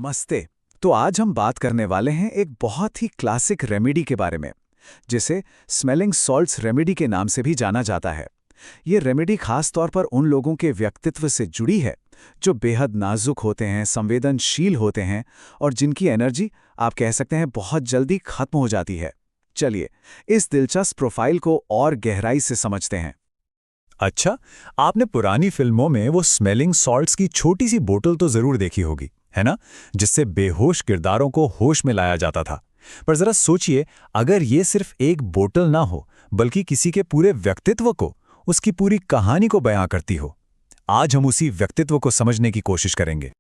नमस्ते। तो आज हम बात करने वाले हैं एक बहुत ही क्लासिक रेमेडी के बारे में, जिसे स्मेलिंग सॉल्ट्स रेमेडी के नाम से भी जाना जाता है। ये रेमेडी खास तौर पर उन लोगों के व्यक्तित्व से जुड़ी है जो बेहद नाजुक होते हैं, संवेदनशील होते हैं और जिनकी एनर्जी आप कह सकते हैं बहुत जल्दी खत्म हो जाती है। चलिए इस दिलचस्प प्रोफाइल को और गहराई से समझते हैं। अच्छा, आपने पुरानी फिल्मों में वो स्मेलिंग सॉल्ट्स की छोटी सी बोतल तो जरूर देखी होगी, है ना? जिससे बेहोश किरदारों को होश में लाया जाता था। पर जरा सोचिए, अगर ये सिर्फ एक बोतल ना हो बल्कि किसी के पूरे व्यक्तित्व को, उसकी पूरी कहानी को बयां करती हो। आज हम उसी व्यक्तित्व को समझने की कोशिश करेंगे।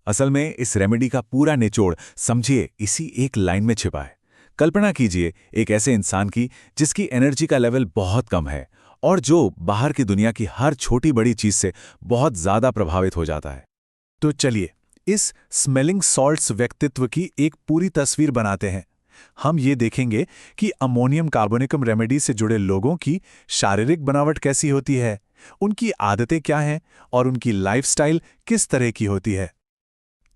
असल में इस रेमेडी का पूरा निचोड़ समझिए इसी एक लाइन में छिपा है। कल्पना कीजिए एक ऐसे इंसान की जिसकी एनर्जी का लेवल बहुत कम है और जो बाहर की दुनिया की हर छोटी बड़ी चीज से बहुत ज्यादा प्रभावित हो जाता है। तो चलिए इस स्मेलिंग सॉल्ट्स व्यक्तित्व की एक पूरी तस्वीर बनाते हैं। हम ये देखेंगे कि अमोनियम कार्बोनिकम रेमेडी से जुड़े लोगों की शारीरिक बनावट कैसी होती है, उनकी आदतें क्या हैं और उनकी लाइफस्टाइल किस तरह की होती है।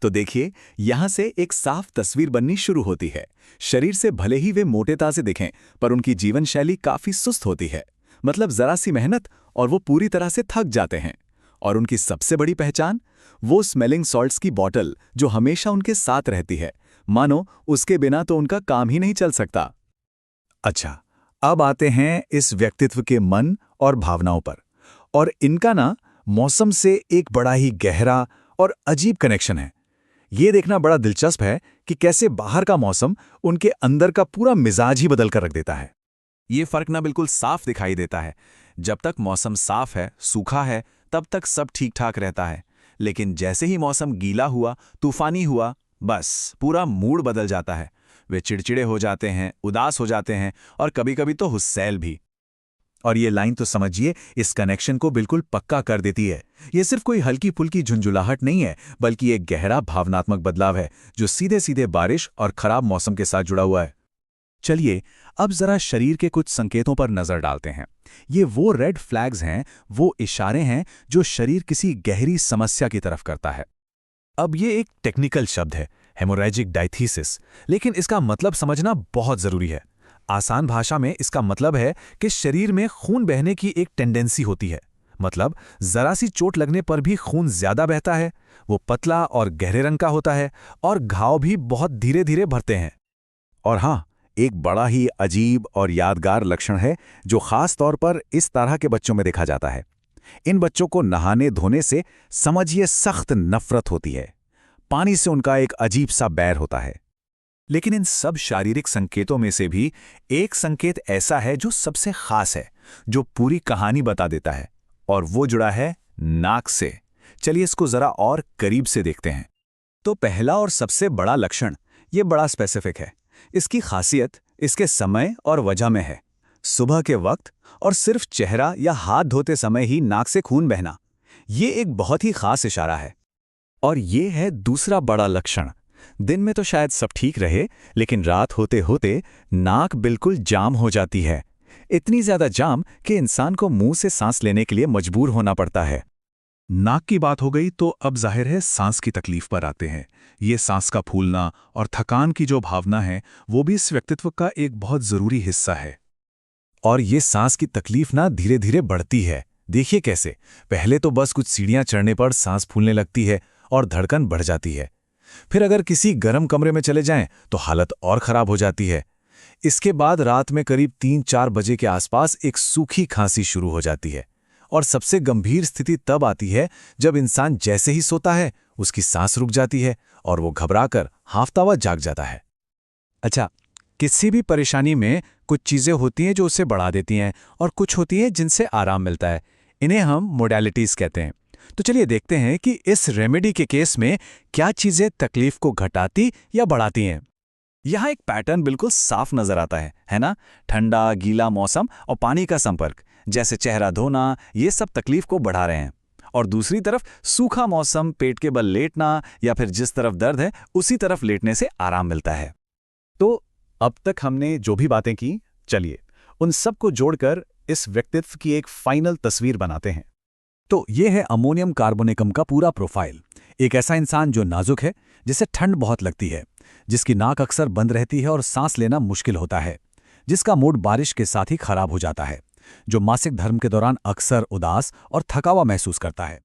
तो देखिए, यहां से एक साफ तस्वीर बननी शुरू होती है। शरीर से भले ही वे मोटे ताजे दिखें, पर उनकी जीवन शैली काफी सुस्त होती है। मतलब जरा सी मेहनत और वो पूरी तरह से थक जाते हैं। और उनकी सबसे बड़ी पहचान, वो स्मेलिंग सॉल्ट्स की बॉटल जो हमेशा उनके साथ रहती है, मानो उसके बिना तो उनका काम ही नहीं चल सकता। अच्छा, अब आते हैं इस व्यक्तित्व के मन और भावनाओं पर। और इनका ना मौसम से एक बड़ा ही गहरा और अजीब कनेक्शन है। ये देखना बड़ा दिलचस्प है कि कैसे बाहर का मौसम उनके अंदर का पूरा मिजाज ही बदल कर रख देता है। ये फर्क ना बिल्कुल साफ दिखाई देता है। जब तक मौसम साफ है, सूखा है, तब तक सब ठीक ठाक रहता है। लेकिन जैसे ही मौसम गीला हुआ, तूफानी हुआ, बस पूरा मूड बदल जाता है। वे चिड़चिड़े हो जाते हैं, उदास हो जाते हैं और कभी-कभी तो हुस्सैल भी। और ये लाइन तो समझिए इस कनेक्शन को बिल्कुल पक्का कर देती है। ये सिर्फ कोई हल्की फुल्की झुंझुलाहट नहीं है, बल्कि एक गहरा भावनात्मक बदलाव है जो सीधे सीधे बारिश और खराब मौसम के साथ जुड़ा हुआ है। चलिए अब जरा शरीर के कुछ संकेतों पर नजर डालते हैं। ये वो रेड फ्लैग्स हैं, वो इशारे हैं जो शरीर किसी गहरी समस्या की तरफ करता है। अब ये एक टेक्निकल शब्द है, हेमोरेजिक डायथीसिस, लेकिन इसका मतलब समझना बहुत जरूरी है। आसान भाषा में इसका मतलब है कि शरीर में खून बहने की एक टेंडेंसी होती है। मतलब जरा सी चोट लगने पर भी खून ज्यादा बहता है, वो पतला और गहरे रंग का होता है और घाव भी बहुत धीरे धीरे भरते हैं। और हाँ, एक बड़ा ही अजीब और यादगार लक्षण है जो खास तौर पर इस तरह के बच्चों में देखा जाता है। इन बच्चों को नहाने धोने से समझिए सख्त नफरत होती है। पानी से उनका एक अजीब सा बैर होता है। लेकिन इन सब शारीरिक संकेतों में से भी एक संकेत ऐसा है जो सबसे खास है, जो पूरी कहानी बता देता है, और वो जुड़ा है नाक से। चलिए इसको जरा और करीब से देखते हैं। तो पहला और सबसे बड़ा लक्षण ये बड़ा स्पेसिफिक है। इसकी खासियत इसके समय और वजह में है। सुबह के वक्त और सिर्फ चेहरा या हाथ धोते समय ही नाक से खून बहना, ये एक बहुत ही खास इशारा है। और ये है दूसरा बड़ा लक्षण। दिन में तो शायद सब ठीक रहे, लेकिन रात होते होते नाक बिल्कुल जाम हो जाती है। इतनी ज्यादा जाम कि इंसान को मुंह से सांस लेने के लिए मजबूर होना पड़ता है। नाक की बात हो गई तो अब जाहिर है सांस की तकलीफ पर आते हैं। ये सांस का फूलना और थकान की जो भावना है, वो भी इस व्यक्तित्व का एक बहुत जरूरी हिस्सा है। और ये सांस की तकलीफ ना धीरे धीरे बढ़ती है। देखिए कैसे, पहले तो बस कुछ सीढ़ियां चढ़ने पर सांस फूलने लगती है और धड़कन बढ़ जाती है। फिर अगर किसी गर्म कमरे में चले जाएं तो हालत और खराब हो जाती है। इसके बाद रात में करीब 3-4 बजे के आसपास एक सूखी खांसी शुरू हो जाती है। और सबसे गंभीर स्थिति तब आती है जब इंसान जैसे ही सोता है, उसकी सांस रुक जाती है और वो घबराकर हाफतावा जाग जाता है। अच्छा, किसी भी परेशानी में कुछ चीजें होती हैं जो उसे बढ़ा देती हैं और कुछ होती हैं जिनसे आराम मिलता है। इन्हें हम मोडालिटीज कहते हैं। तो चलिए देखते हैं कि इस रेमेडी के केस में क्या चीजें तकलीफ को घटाती या बढ़ाती हैं। यहाँ एक पैटर्न बिल्कुल साफ नजर आता है ना? ठंडा गीला मौसम और पानी का संपर्क, जैसे चेहरा धोना, ये सब तकलीफ को बढ़ा रहे हैं। और दूसरी तरफ सूखा मौसम, पेट के बल लेटना या फिर जिस तरफ दर्द है उसी तरफ लेटने से आराम मिलता है। तो अब तक हमने जो भी बातें की, चलिए उन सब को जोड़कर इस व्यक्तित्व की एक फाइनल तस्वीर बनाते हैं। तो ये है अमोनियम कार्बोनिकम का पूरा प्रोफाइल। एक ऐसा इंसान जो नाजुक है, जिसे ठंड बहुत लगती है, जिसकी नाक अक्सर बंद रहती है और सांस लेना मुश्किल होता है, जिसका मूड बारिश के साथ ही खराब हो जाता है, जो मासिक धर्म के दौरान अक्सर उदास और थकावा महसूस करता है।